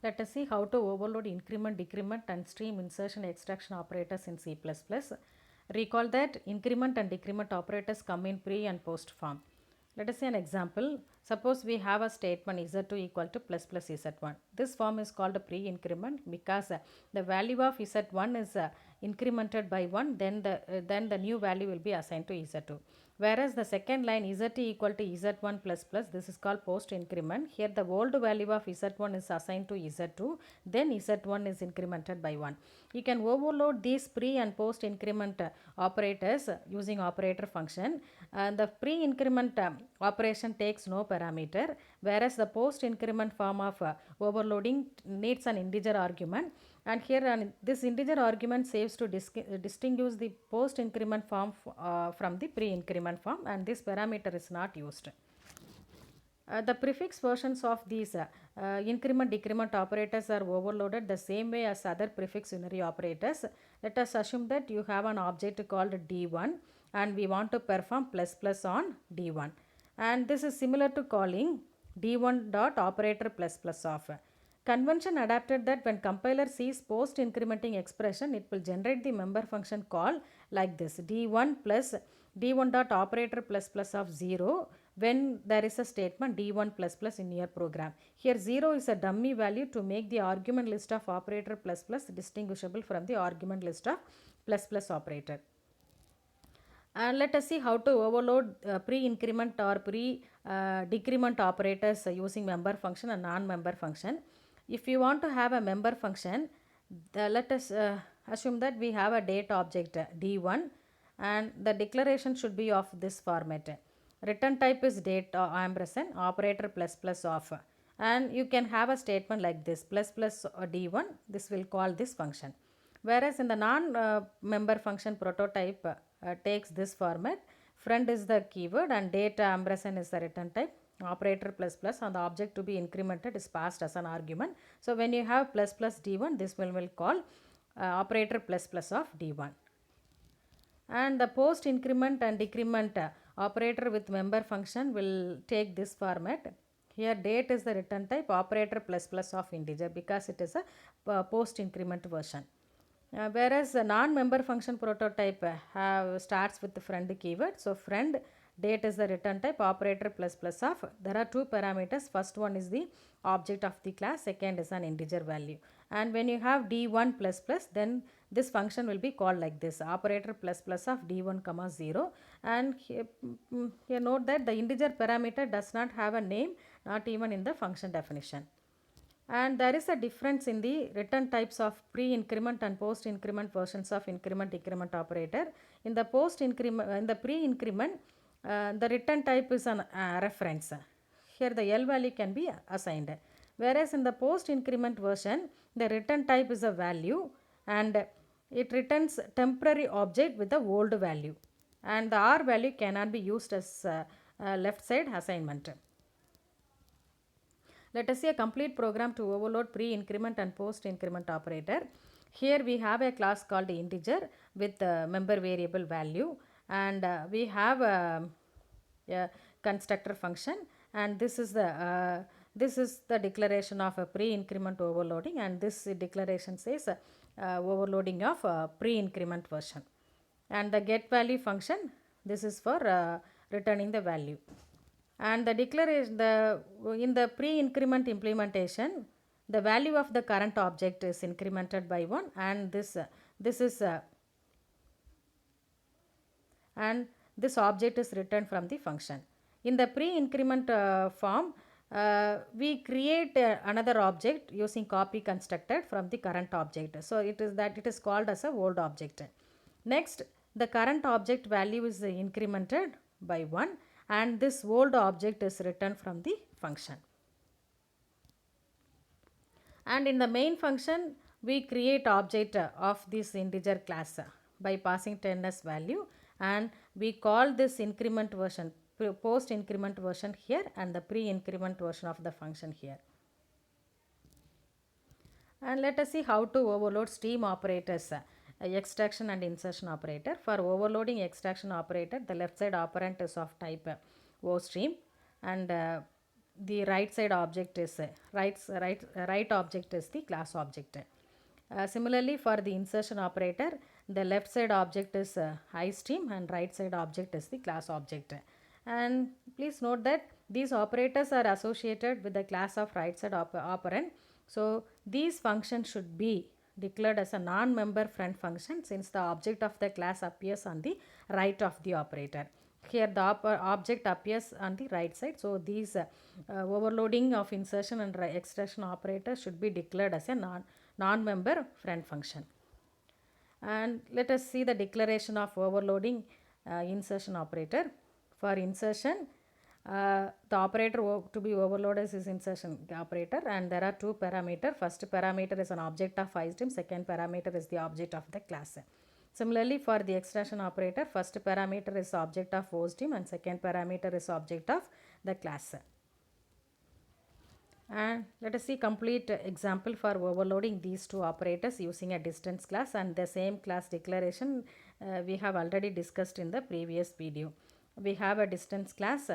Let us see how to overload increment, decrement and stream insertion extraction operators in C++. Recall that increment and decrement operators come in pre and post form. Let us see an example. Suppose we have a statement z2 equal to plus plus z1. This form is called a pre-increment because the value of z1 is incremented by 1, then the new value will be assigned to z2. Whereas the second line z equal to z1 plus plus, this is called post increment. Here the old value of z1 is assigned to z2, then z1 is incremented by 1. You can overload these pre and post increment operators using operator function. The pre increment operation takes no parameter, whereas the post increment form of overloading needs an integer argument, and here this integer argument saves to distinguish the post increment form from the pre increment form, and this parameter is not used. The prefix versions of these increment decrement operators are overloaded the same way as other prefix unary operators. Let us assume that you have an object called d1 and we want to perform plus plus on d1, and this is similar to calling d1 dot operator plus plus of. Convention adapted that when compiler sees post incrementing expression, it will generate the member function call like this: d1 plus d1 dot operator plus plus of 0 when there is a statement d1 plus plus in your program. Here 0 is a dummy value to make the argument list of operator plus plus distinguishable from the argument list of plus plus operator. And let us see how to overload pre-increment or pre-decrement operators using member function and non-member function. If you want to have a member function, let us assume that we have a date object d1 and the declaration should be of this format. Return type is date ampersand operator plus plus of, and you can have a statement like this: plus plus d1, this will call this function. Whereas in the non-member function prototype takes this format: friend is the keyword and date ampersand is the return type, operator plus plus on the object to be incremented is passed as an argument. So when you have plus plus d1, this will call operator plus plus of d1. And the post increment and decrement operator with member function will take this format. Here date is the return type, operator plus plus of integer because it is a post increment version. Whereas the non-member function prototype starts with the friend keyword. So friend date is the return type, operator plus plus of. There are two parameters. First one is the object of the class, second is an integer value. And when you have d1 plus plus, then this function will be called like this: operator plus plus of d1 comma 0. And here note that the integer parameter does not have a name, not even in the function definition. And there is a difference in the return types of pre-increment and post-increment versions of increment decrement operator. In the post-increment, in the pre-increment, the return type is an reference. Here the L value can be assigned. Whereas in the post-increment version, the return type is a value and it returns temporary object with the old value, and the R value cannot be used as left side assignment. Let us see a complete program to overload pre-increment and post-increment operator. Here we have a class called integer with member variable value, and we have a constructor function, and this is the declaration of a pre-increment overloading, and this declaration says overloading of pre-increment version. And the get value function, this is for returning the value. And the declaration, in the pre-increment implementation, the value of the current object is incremented by 1, and this object is returned from the function. In the pre-increment form, we create another object using copy constructed from the current object. So it is called as a old object. Next, the current object value is incremented by 1, and this old object is returned from the function. And in the main function, we create object of this integer class by passing 10 as value, and we call this increment version, post increment version here, and the pre increment version of the function here. And let us see how to overload stream operators, extraction and insertion operator. For overloading extraction operator, the left side operand is of type O stream, and the right side object is right object is the class object. Similarly, for the insertion operator, the left side object is iStream and right side object is the class object. And please note that these operators are associated with the class of right side operand. So these functions should be declared as a non-member friend function since the object of the class appears on the right of the operator. Here the object appears on the right side. So these overloading of insertion and extraction operators should be declared as a non-member friend function. And let us see the declaration of overloading insertion operator. For insertion, the operator to be overloaded is insertion operator, and there are two parameters. First parameter is an object of iStream, second parameter is the object of the class. Similarly, for the extraction operator, first parameter is object of OStream and second parameter is object of the class. And let us see complete example for overloading these two operators using a distance class, and the same class declaration we have already discussed in the previous video. We have a distance class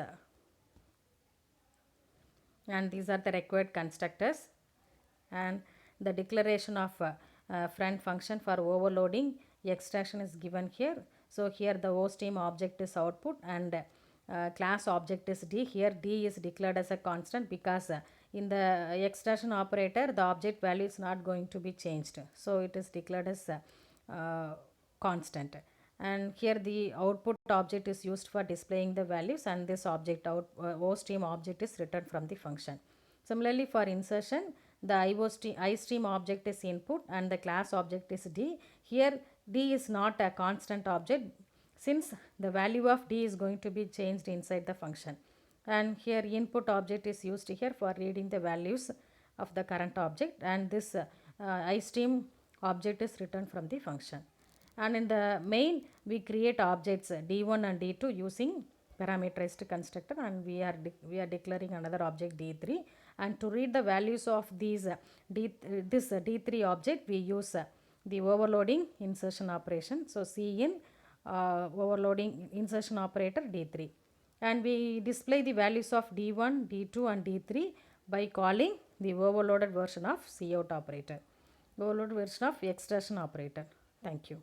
and these are the required constructors, and the declaration of friend function for overloading extraction is given here. So here the OStream object is output and class object is D. Here D is declared as a constant because in the extraction operator the object value is not going to be changed, so it is declared as constant. And here the output object is used for displaying the values, and this object OStream object is returned from the function. Similarly, for insertion, the iStream object is input and the class object is D. Here D is not a constant object since the value of D is going to be changed inside the function. And here input object is used here for reading the values of the current object, and this iStream object is returned from the function. And in the main we create objects D1 and D2 using parameterized constructor, and we are declaring another object D3, and to read the values of these this D3 object we use the overloading insertion operation. So cin overloading insertion operator D3, and we display the values of D1, D2 and D3 by calling the overloaded version of cout operator, overloaded version of extraction operator. Thank you.